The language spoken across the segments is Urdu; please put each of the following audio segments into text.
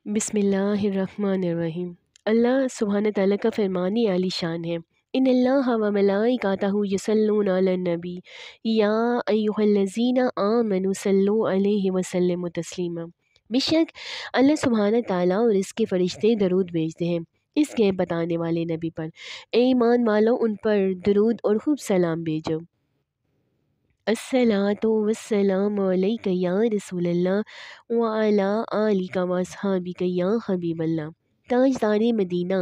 بسم اللہ الرحمن الرحیم۔ اللہ سبحانہ تعالیٰ کا فرمان عالی شان ہے، ان اللہ و ملائکتہ یصلون علی النبی یا ایھا الذین آمنوا صلوا علیہ وسلموا تسلیما۔ بے شک اللہ سبحانہ تعالیٰ اور اس کے فرشتے درود بھیجتے ہیں اس کے بتانے والے نبی پر، اے ایمان والو ان پر درود اور خوب سلام بھیجو۔ الصلاۃ والسلام علیک یا رسول اللہ وعلی آلک واصحابک یا حبیب اللہ۔ تاجدار مدینہ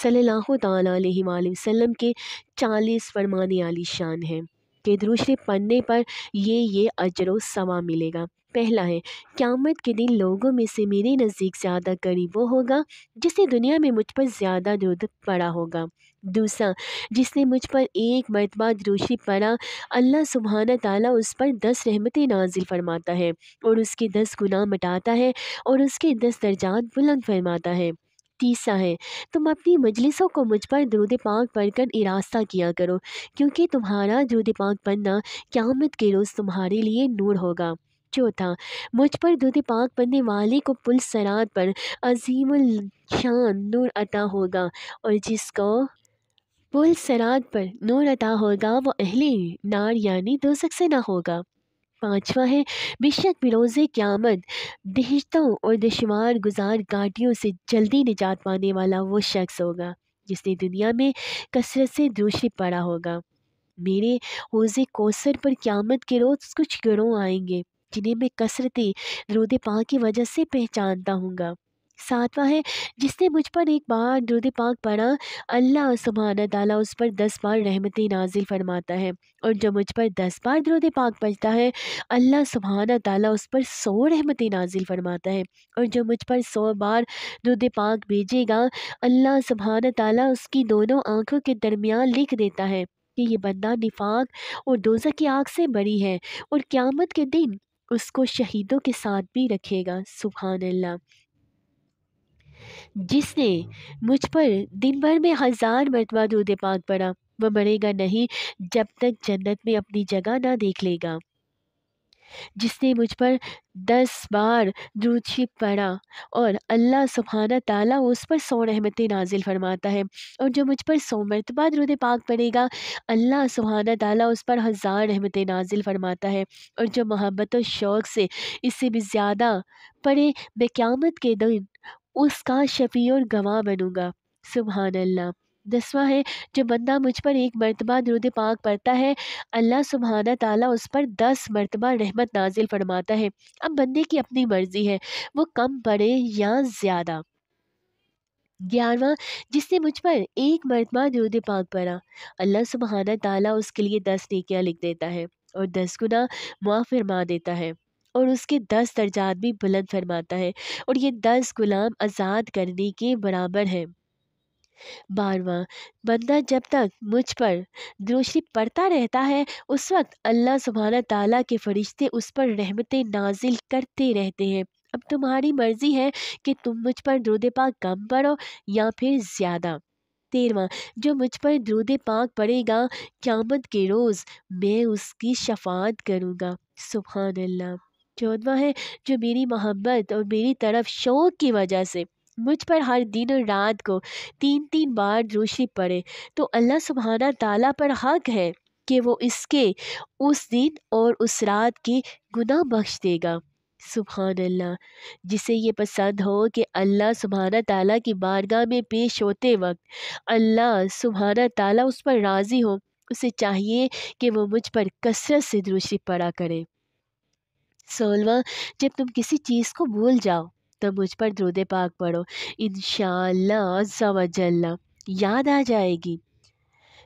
صلی اللہ تعالیٰ علیہ وآلہ وسلم کے 40 فرمان عالی شان ہیں کہ درود شریف پڑھنے پر یہ اجر و ثواب ملے گا۔ پہلا ہے، قیامت کے دن لوگوں میں سے میرے نزدیک زیادہ قریب وہ ہوگا جس نے دنیا میں مجھ پر زیادہ درود پڑھا ہوگا۔ دوسرا، جس نے مجھ پر ایک مرتبہ درود شریف پڑھا، اللہ سبحانہ تعالیٰ اس پر 10 رحمتیں نازل فرماتا ہے اور اس کے 10 گناہ مٹاتا ہے اور اس کے 10 درجات بلند فرماتا ہے۔ تیسرا ہے، تم اپنی مجلسوں کو مجھ پر درود پاک پڑھ کر آراستہ کیا کرو، کیونکہ تمہارا درود پاک پڑھنا قیامت کے روز تمہارے لیے نور ہوگا۔ چوتھا، مجھ پر درود پاک پڑھنے والے کو پل صراط پر عظیم الشان نور عطا ہوگا، اور جس کو پل صراط پر نور عطا ہوگا وہ اہل نار یعنی دوزخ سے نہ ہوگا۔ پانچواں ہے، بے شک بروز قیامت دہشتوں اور دشوار گزار گاڑیوں سے جلدی نجات پانے والا وہ شخص ہوگا جس نے دنیا میں کثرت سے درود شریف پڑھا ہوگا۔ میرے حوض کوثر پر قیامت کے روز کچھ گروہ آئیں گے جنہیں میں کثرت درود پاک کی وجہ سے پہچانتا ہوں گا۔ ساتواں ہے، جس نے مجھ پر ایک بار درود پاک پڑھا، اللہ سبحانہ تعالیٰ اس پر 10 بار رحمتیں نازل فرماتا ہے، اور جو مجھ پر 10 بار درود پاک پڑھتا ہے اللہ سبحانہ تعالیٰ اس پر 100 رحمتیں نازل فرماتا ہے، اور جو مجھ پر 100 بار درود پاک بھیجے گا اللہ سبحانہ تعالیٰ اس کی دونوں آنکھوں کے درمیان لکھ دیتا ہے کہ یہ بندہ نفاق اور دوزخ کی آگ سے بری ہے، اور قیامت کے دن اس کو شہیدوں کے ساتھ بھی رکھے گا۔ سبحان اللہ۔ جس نے مجھ پر دن بھر میں 1000 مرتبہ درود پاک پڑھا وہ مرے گا نہیں جب تک جنت میں اپنی جگہ نہ دیکھ لے گا۔ جس نے مجھ پر 10 بار درود شریف پڑھا اور اللہ سبحانہ تعالیٰ اس پر 100 رحمتیں نازل فرماتا ہے، اور جو مجھ پر 100 مرتبہ درود پاک پڑھے گا اللہ سبحانہ تعالیٰ اس پر 1000 رحمتیں نازل فرماتا ہے، اور جو محبت و شوق سے اس سے بھی زیادہ پڑھے میں قیامت کے دن اس کا شفیع اور گواہ بنوں گا۔ سبحان اللہ۔ 10واں ہے، جو بندہ مجھ پر ایک مرتبہ درود پاک پڑھتا ہے اللہ سبحانہ تعالیٰ اس پر 10 مرتبہ رحمت نازل فرماتا ہے۔ اب بندے کی اپنی مرضی ہے وہ کم پڑھے یا زیادہ۔ 11واں، جس نے مجھ پر ایک مرتبہ درود پاک پڑھا اللہ سبحانہ تعالیٰ اس کے لیے 10 نیکیاں لکھ دیتا ہے اور 10 گناہ معاف فرما دیتا ہے، اور اس کے 10 درجات بھی بلند فرماتا ہے، اور یہ 10 غلام آزاد کرنے کے برابر ہے۔ 12واں، بندہ جب تک مجھ پر درود شریف پڑھتا رہتا ہے اس وقت اللہ سبحانہ تعالیٰ کے فرشتے اس پر رحمتیں نازل کرتے رہتے ہیں۔ اب تمہاری مرضی ہے کہ تم مجھ پر درود پاک کم پڑھو یا پھر زیادہ۔ 13واں، جو مجھ پر درود پاک پڑھے گا قیامت کے روز میں اس کی شفاعت کروں گا۔ سبحان اللہ۔ 14واں ہے، جو میری محبت اور میری طرف شوق کی وجہ سے مجھ پر ہر دن اور رات کو 3 بار درود شریف پڑھے تو اللہ سبحانہ تعالیٰ پر حق ہے کہ وہ اس کے اس دن اور اس رات کے گناہ بخش دے گا۔ سبحان اللہ۔ جسے یہ پسند ہو کہ اللہ سبحانہ تعالیٰ کی بارگاہ میں پیش ہوتے وقت اللہ سبحانہ تعالیٰ اس پر راضی ہو، اسے چاہیے کہ وہ مجھ پر کثرت سے درود شریف پڑھا کرے۔ 16واں، جب تم کسی چیز کو بھول جاؤ تو مجھ پر درود پاک پڑھو، انشاءاللہ عز و جل یاد آ جائے گی۔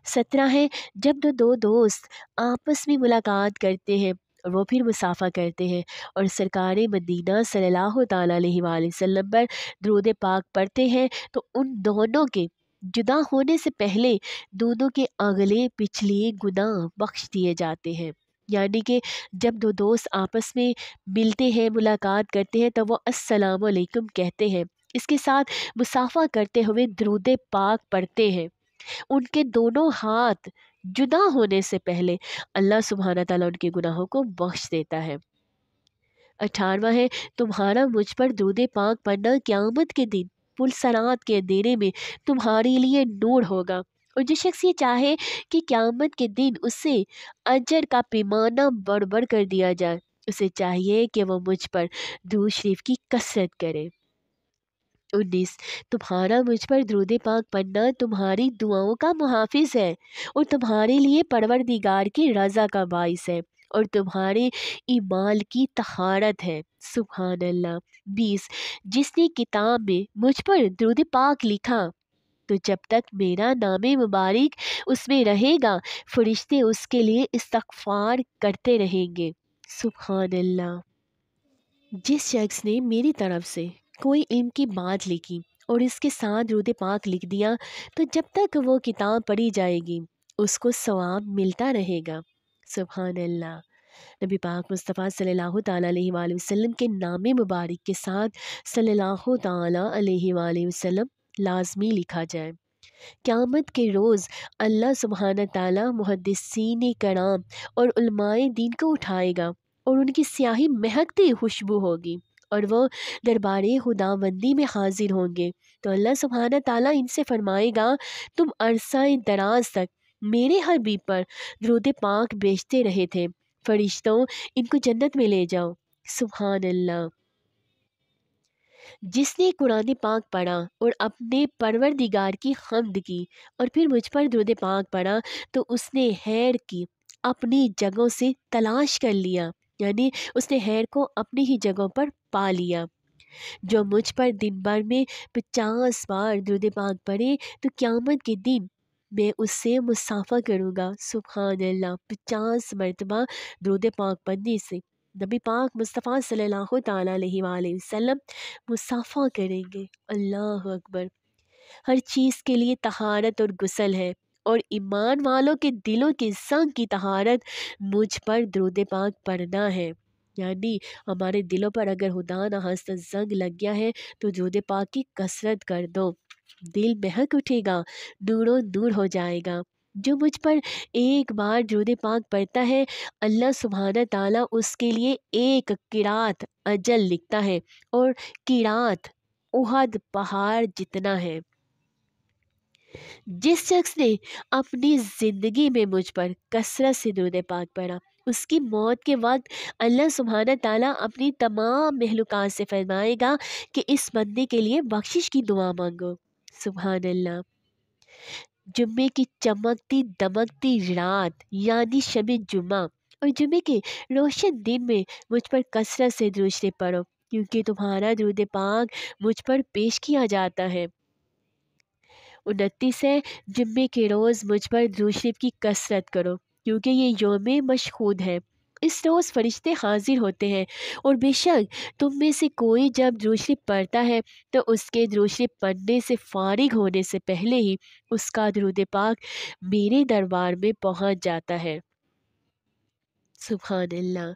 17 ہے، جب دو دوست آپس میں ملاقات کرتے ہیں اور وہ پھر مصافحہ کرتے ہیں اور سرکار مدینہ صلی اللہ تعالیٰ علیہ وآلہ وسلم پر درود پاک پڑھتے ہیں تو ان دونوں کے جدا ہونے سے پہلے دونوں کے اگلے پچھلے گناہ بخش دیے جاتے ہیں۔ یعنی کہ جب دو دوست آپس میں ملتے ہیں ملاقات کرتے ہیں تو وہ السلام علیکم کہتے ہیں، اس کے ساتھ مصافحہ کرتے ہوئے درود پاک پڑھتے ہیں۔ ان کے دونوں ہاتھ جدا ہونے سے پہلے اللہ سبحانہ تعالیٰ ان کے گناہوں کو بخش دیتا ہے۔ 18واں ہے تمہارا مجھ پر درود پاک پڑھنا قیامت کے دن پرسرات کے اندھیرے میں تمہارے لیے نور ہوگا، اور جو شخص یہ چاہے کہ قیامت کے دن اسے اجر کا پیمانہ بڑھ بڑھ کر دیا جائے، اسے چاہیے کہ وہ مجھ پر درود شریف کی کثرت کرے۔ 19 تمہارا مجھ پر درود پاک پڑھنا تمہاری دعاؤں کا محافظ ہے اور تمہارے لیے پروردگار کی رضا کا باعث ہے اور تمہارے ایمان کی طہارت ہے۔ سبحان اللہ۔ 20 جس نے کتاب میں مجھ پر درود پاک لکھا تو جب تک میرا نام مبارک اس میں رہے گا فرشتے اس کے لیے استغفار کرتے رہیں گے۔ سبحان اللہ۔ جس شخص نے میری طرف سے کوئی علم کی بات لکھی اور اس کے ساتھ درود پاک لکھ دیا تو جب تک وہ کتاب پڑھی جائے گی اس کو ثواب ملتا رہے گا۔ سبحان اللہ۔ نبی پاک مصطفیٰ صلی اللہ تعالیٰ علیہ وآلہ وسلم کے نام مبارک کے ساتھ صلی اللہ تعالیٰ علیہ وآلہ وسلم لازمی لکھا جائے۔ قیامت کے روز اللہ سبحانہ تعالیٰ محدثین کرام اور علماء دین کو اٹھائے گا اور ان کی سیاہی مہکتی خوشبو ہوگی اور وہ دربار خداوندی میں حاضر ہوں گے تو اللہ سبحانہ تعالیٰ ان سے فرمائے گا تم عرصہ دراز تک میرے حبیب پر درود پاک بیچتے رہے تھے، فرشتوں ان کو جنت میں لے جاؤ۔ سبحان اللہ۔ جس نے قرآن پاک پڑھا اور اپنے پروردگار کی حمد کی اور پھر مجھ پر درود پاک پڑھا تو اس نے خیر کی اپنی جگہوں سے تلاش کر لیا، یعنی اس نے خیر کو اپنی ہی جگہوں پر پا لیا۔ جو مجھ پر دن بھر میں 50 بار درود پاک پڑھے تو قیامت کے دن میں اس سے مصافحہ کروں گا۔ سبحان اللہ۔ 50 مرتبہ درود پاک پڑھنے سے نبی پاک مصطفیٰ صلی اللہ تعالیٰ علیہ وآلہ وسلم مصافحہ کریں گے۔ اللہ اکبر۔ ہر چیز کے لیے طہارت اور غسل ہے اور ایمان والوں کے دلوں کے زنگ کی طہارت مجھ پر درود پاک پڑھنا ہے، یعنی ہمارے دلوں پر اگر خدا نخواستہ زنگ لگ گیا ہے تو درود پاک کی کثرت کر دو، دل مہک اٹھے گا، نور و نور ہو جائے گا۔ جو مجھ پر ایک بار درود پاک پڑھتا ہے اللہ سبحانہ تعالیٰ اس کے لیے ایک قرات اجل لکھتا ہے اور قرات احد پہاڑ جتنا ہے۔ جس شخص نے اپنی زندگی میں مجھ پر کثرت سے درود پاک پڑھا اس کی موت کے وقت اللہ سبحانہ تعالیٰ اپنی تمام مخلوقات سے فرمائے گا کہ اس بندے کے لیے بخشش کی دعا مانگو۔ سبحان اللہ۔ جمعے کی چمکتی دمکتی رات یعنی شب جمعہ اور جمعے کے روشن دن میں مجھ پر کثرت سے درود شریف پڑھو کیونکہ تمہارا درود پاک مجھ پر پیش کیا جاتا ہے۔ 29 ہے جمعے کے روز مجھ پر درود شریف کی کثرت کرو کیونکہ یہ یوم مشہود ہے، اس روز فرشتے حاضر ہوتے ہیں اور بے شک تم میں سے کوئی جب درود شریف پڑھتا ہے تو اس کے درود شریف پڑھنے سے فارغ ہونے سے پہلے ہی اس کا درود پاک میرے دربار میں پہنچ جاتا ہے۔ سبحان اللہ۔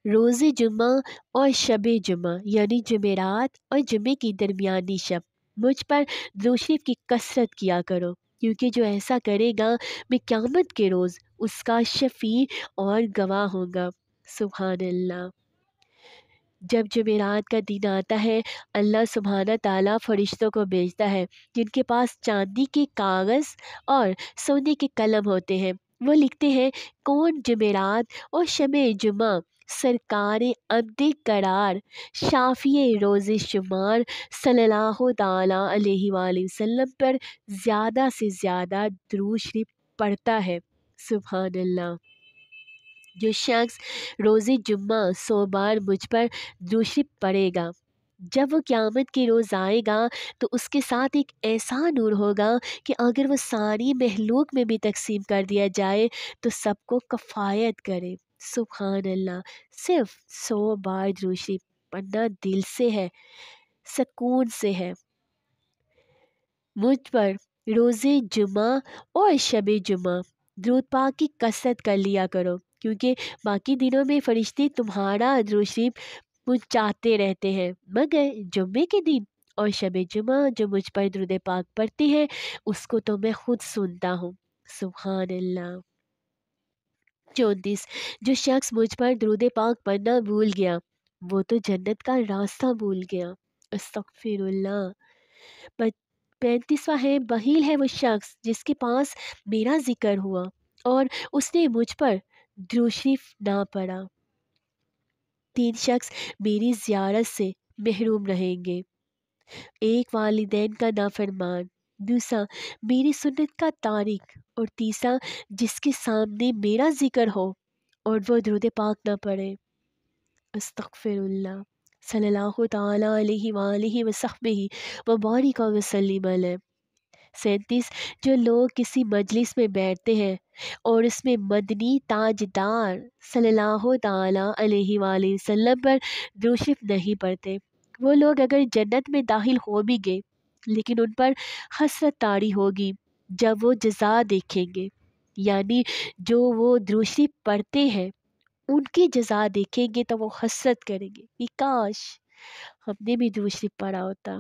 روز جمعہ اور شب جمعہ یعنی جمعرات اور جمعے کی درمیانی شب مجھ پر درود شریف کی کثرت کیا کرو کیونکہ جو ایسا کرے گا میں قیامت کے روز اس کا شفیع اور گواہ ہوں گا۔ سبحان اللہ۔ جب جمعرات کا دن آتا ہے اللہ سبحانہ تعالیٰ فرشتوں کو بھیجتا ہے جن کے پاس چاندی کے کاغذ اور سونے کے قلم ہوتے ہیں، وہ لکھتے ہیں کون جمعرات اور شب جمعہ سرکار عبد قرار شافی روز شمار صلی اللہ تعالیٰ علیہ وآلہ وسلم پر زیادہ سے زیادہ درود شریف پڑھتا ہے۔ سبحان اللہ۔ جو شخص روز جمعہ 100 بار مجھ پر درود شریف پڑھے گا جب وہ قیامت کے روز آئے گا تو اس کے ساتھ ایک ایسا نور ہوگا کہ اگر وہ ساری مخلوق میں بھی تقسیم کر دیا جائے تو سب کو کفایت کرے۔ سبحان اللہ۔ صرف 100 بار درود شریف پڑھنا دل سے ہے، سکون سے ہے۔ مجھ پر روز جمعہ اور شب جمعہ درود پاک کی کثرت کر لیا کرو کیونکہ باقی دنوں میں فرشتے تمہارا درود شریف پہنچاتے رہتے ہیں مگر جمعے کے دن اور شب جمعہ جو مجھ پر درود پاک پڑھتے ہیں اس کو تو میں خود سنتا ہوں۔ سبحان اللہ۔ 34 جو شخص مجھ پر درود پاک پڑھنا بھول گیا وہ تو جنت کا راستہ بھول گیا۔ استغفر اللہ۔ 35واں ہے بخیل ہے وہ شخص جس کے پاس میرا ذکر ہوا اور اس نے مجھ پر درود شریف نہ پڑھا۔ 3 شخص میری زیارت سے محروم رہیں گے۔ ایک والدین کا نافرمان، دوسرا میری سنت کا تارک، اور تیسرا جس کے سامنے میرا ذکر ہو اور وہ درود پاک نہ پڑھے۔ استغفر اللہ۔ صلی اللہ تعالیٰ علیہ وآلہ وصحبہ وبارک وسلم علیہ۔ 37 جو لوگ کسی مجلس میں بیٹھتے ہیں اور اس میں مدنی تاجدار صلی اللہ تعالیٰ علیہ وآلہ وسلم پر درود شریف نہیں پڑھتے، وہ لوگ اگر جنت میں داخل ہو بھی گئے لیکن ان پر حسرت طاری ہوگی جب وہ جزا دیکھیں گے، یعنی جو وہ درود شریف پڑھتے ہیں ان کی جزا دیکھیں گے تو وہ حسرت کریں گے کہ کاش ہم نے بھی درود شریف پڑھا ہوتا۔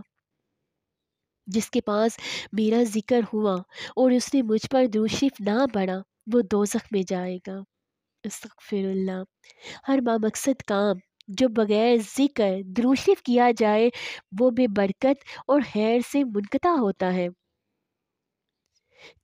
جس کے پاس میرا ذکر ہوا اور اس نے مجھ پر درود شریف نہ پڑھا وہ دوزخ میں جائے گا۔ استغفر اللہ۔ ہر بامقصد کام جو بغیر ذکر درود شریف کیا جائے وہ بے برکت اور خیر سے منقطع ہوتا ہے۔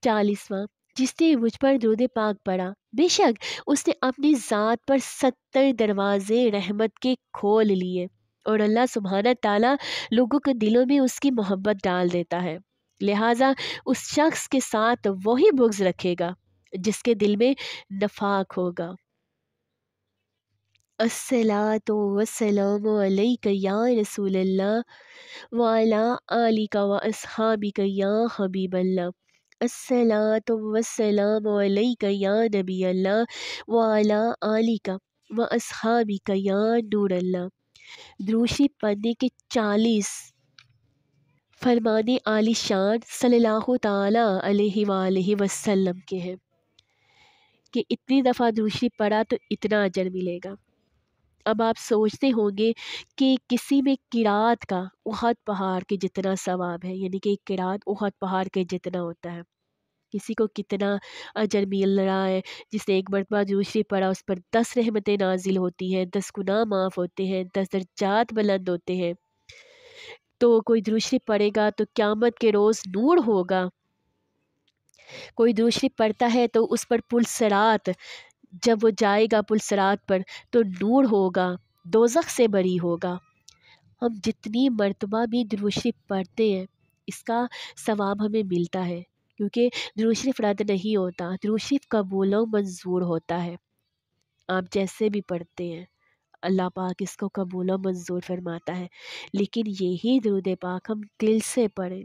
40واں جس نے مجھ پر درود پاک پڑھا بے شک اس نے اپنی ذات پر 70 دروازے رحمت کے کھول لیے اور اللہ سبحانہ تعالیٰ لوگوں کے دلوں میں اس کی محبت ڈال دیتا ہے، لہٰذا اس شخص کے ساتھ وہی بغض رکھے گا جس کے دل میں نفاق ہوگا۔ الصلاۃ والسلام علیک یا رسول اللہ وعلی آلک و اصحابک یا حبیب اللہ۔ الصلاۃ والسلام علیک یا نبی اللہ وعلی آلک و اصحابک یا نور اللہ۔ درود شریف پڑھنے کے 40 فرمان عالی شان صلی اللہ تعالیٰ علیہ وآلہ وسلم کے ہیں کہ اتنی دفعہ درود شریف پڑھا تو اتنا اجر ملے گا۔ اب آپ سوچتے ہوں گے کہ کسی میں قرات کا احد پہاڑ کے جتنا ثواب ہے، یعنی کہ ایک قرات احد پہاڑ کے جتنا ہوتا ہے، کسی کو کتنا اجر مل رہا ہے۔ جس نے ایک مرتبہ درود شریف پڑھا اس پر 10 رحمتیں نازل ہوتی ہیں، 10 گناہ معاف ہوتے ہیں، 10 درجات بلند ہوتے ہیں۔ تو کوئی درود شریف پڑھے گا تو قیامت کے روز نور ہوگا۔ کوئی درود شریف پڑھتا ہے تو اس پر پل صراط جب وہ جائے گا پل صراط پر تو نور ہوگا، دوزخ سے بری ہوگا۔ ہم جتنی مرتبہ بھی درود شریف پڑھتے ہیں اس کا ثواب ہمیں ملتا ہے، کیونکہ درود شریف رد نہیں ہوتا، درود شریف قبول و منظور ہوتا ہے۔ آپ جیسے بھی پڑھتے ہیں اللہ پاک اس کو قبول و منظور فرماتا ہے، لیکن یہی درود پاک ہم دل سے پڑھیں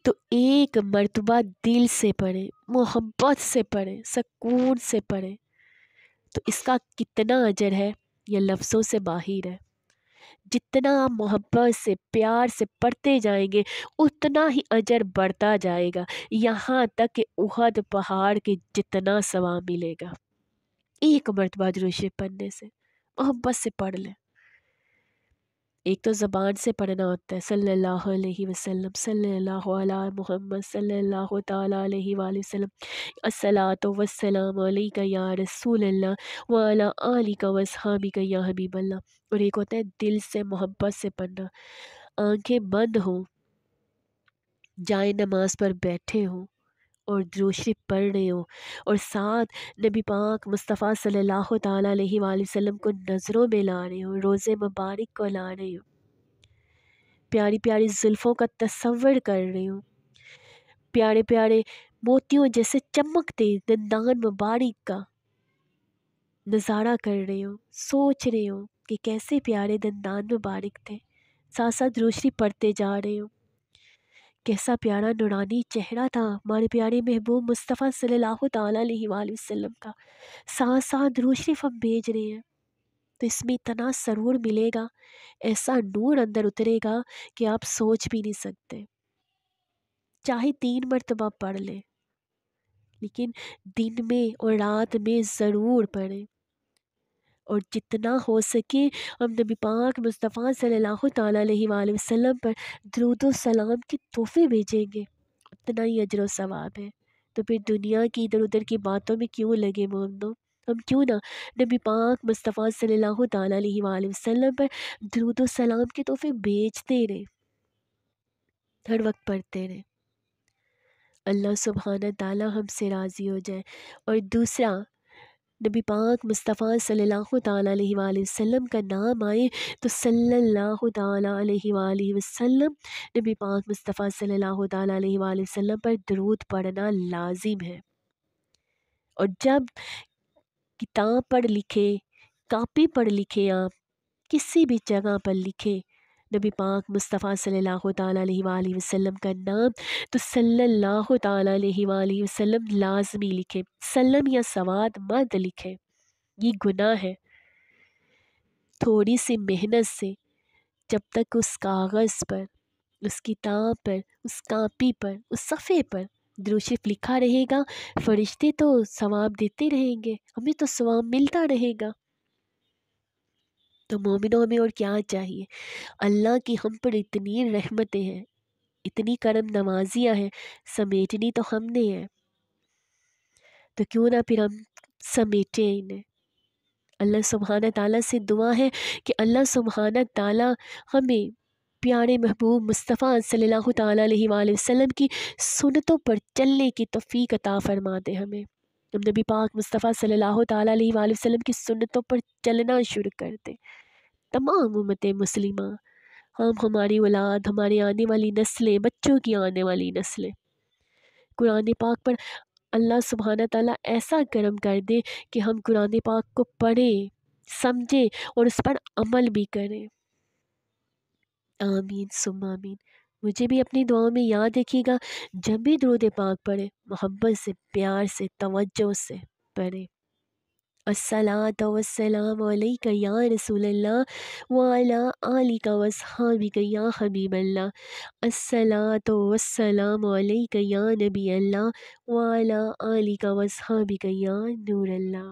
تو ایک مرتبہ دل سے پڑھیں، محبت سے پڑھیں، سکون سے پڑھیں تو اس کا کتنا اجر ہے یہ لفظوں سے باہر ہے۔ جتنا آپ محبت سے پیار سے پڑھتے جائیں گے اتنا ہی اجر بڑھتا جائے گا، یہاں تک کہ احد پہاڑ کے جتنا ثواب ملے گا ایک مرتبہ درود شریف پڑھنے سے۔ محبت سے پڑھ لیں۔ ایک تو زبان سے پڑھنا ہوتا ہے صلی اللہ علیہ وسلم، صلی اللہ علی محمد صلی اللہ تعالیٰ علیہ وآلہ وسلم، الصلاۃ والسلام علیک یا رسول اللہ وعلی آلک و اصحابک یا حبیب اللہ۔ اور ایک ہوتا ہے دل سے محبت سے پڑھنا، آنکھیں بند ہوں، جائے نماز پر بیٹھے ہوں اور درود شریف پڑھ رہے ہوں اور ساتھ نبی پاک مصطفیٰ صلی اللہ تعالیٰ علیہ وآلہ وسلم کو نظروں میں لا رہے ہوں، روز مبارک کو لا رہے ہوں، پیاری پیاری زلفوں کا تصور کر رہے ہوں، پیارے پیارے موتیوں جیسے چمکتے دندان مبارک کا نظارہ کر رہے ہوں، سوچ رہے ہوں کہ کیسے پیارے دندان مبارک تھے، ساتھ ساتھ درود شریف پڑھتے جا رہے ہوں، کیسا پیارا نورانی چہرہ تھا ہمارے پیارے محبوب مصطفیٰ صلی اللہ تعالیٰ علیہ وآلہ وسلم کا، ساتھ ساتھ درود شریف ہم بھیج رہے ہیں تو اس میں اتنا سرور ملے گا، ایسا نور اندر اترے گا کہ آپ سوچ بھی نہیں سکتے۔ چاہے 3 مرتبہ پڑھ لیں لیکن دن میں اور رات میں ضرور پڑھیں، اور جتنا ہو سکے ہم نبی پاک مصطفیٰ صلی اللہ تعالیٰ علیہ وآلہ وسلم پر درود و سلام کے تحفے بھیجیں گے، اتنا ہی اجر و ثواب ہے۔ تو پھر دنیا کی ادھر ادھر کی باتوں میں کیوں لگے مومنو؟ ہم کیوں نہ نبی پاک مصطفیٰ صلی اللہ تعالیٰ علیہ وآلہ وسلم پر درود و سلام کے تحفے بیچتے رہیں، ہر وقت پڑھتے رہیں، اللہ سبحانہ تعالیٰ ہم سے راضی ہو جائے۔ اور دوسرا، نبی پاک مصطفیٰ صلی اللہ تعالیٰ علیہ وآلہ وسلم کا نام آئے تو صلی اللہ تعالیٰ علیہ وآلہ وسلم، نبی پاک مصطفیٰ صلی اللہ تعالیٰ علیہ وآلہ وسلم پر درود پڑھنا لازم ہے۔ اور جب کتاب پڑھ لکھے، کاپی پڑھ لکھے، آپ کسی بھی جگہ پر لکھے نبی پاک مصطفیٰ صلی اللہ تعالیٰ علیہ وآلہ وسلم کا نام تو صلی اللہ تعالیٰ علیہ وآلہ وسلم لازمی لکھے، سلم یا سواد مت لکھے، یہ گناہ ہے۔ تھوڑی سی محنت سے جب تک اس کاغذ پر، اس کتاب پر، اس کاپی پر، اس صفحے پر درود شریف لکھا رہے گا، فرشتے تو ثواب دیتے رہیں گے، ہمیں تو ثواب ملتا رہے گا۔ تو مومنوں میں اور کیا چاہیے؟ اللہ کی ہم پر اتنی رحمتیں ہیں، اتنی کرم نوازیاں ہیں، سمیٹنی تو ہم نے ہے، تو کیوں نہ پھر ہم سمیٹیں انہیں۔ اللہ سبحانہ تعالیٰ سے دعا ہے کہ اللہ سبحانہ تعالیٰ ہمیں پیارے محبوب مصطفیٰ صلی اللہ تعالیٰ علیہ وآلہ وسلم کی سنتوں پر چلنے کی توفیق عطا فرما دے ہمیں، ہم نبی پاک مصطفیٰ صلی اللہ تعالیٰ علیہ وآلہ وسلم کی سنتوں پر چلنا شروع کر دیں۔ تمام امت مسلمہ، ہم، ہماری اولاد، ہماری آنے والی نسلیں، بچوں کی آنے والی نسلیں، قرآن پاک پر اللہ سبحانہ تعالیٰ ایسا کرم کر دے کہ ہم قرآن پاک کو پڑھیں، سمجھیں اور اس پر عمل بھی کریں۔ آمین ثم آمین۔ مجھے بھی اپنی دعاؤں میں یاد رکھیے گا، جب بھی درود پاک پڑھیں محبت سے، پیار سے، توجہ سے پڑھیں۔ الصلاۃ والسلام علیک یا رسول اللہ وعلی آلک واصحابک یا حبیب اللہ۔ الصلاۃ والسلام علیک یا نبی اللہ وعلی آلک واصحابک یا نور اللہ۔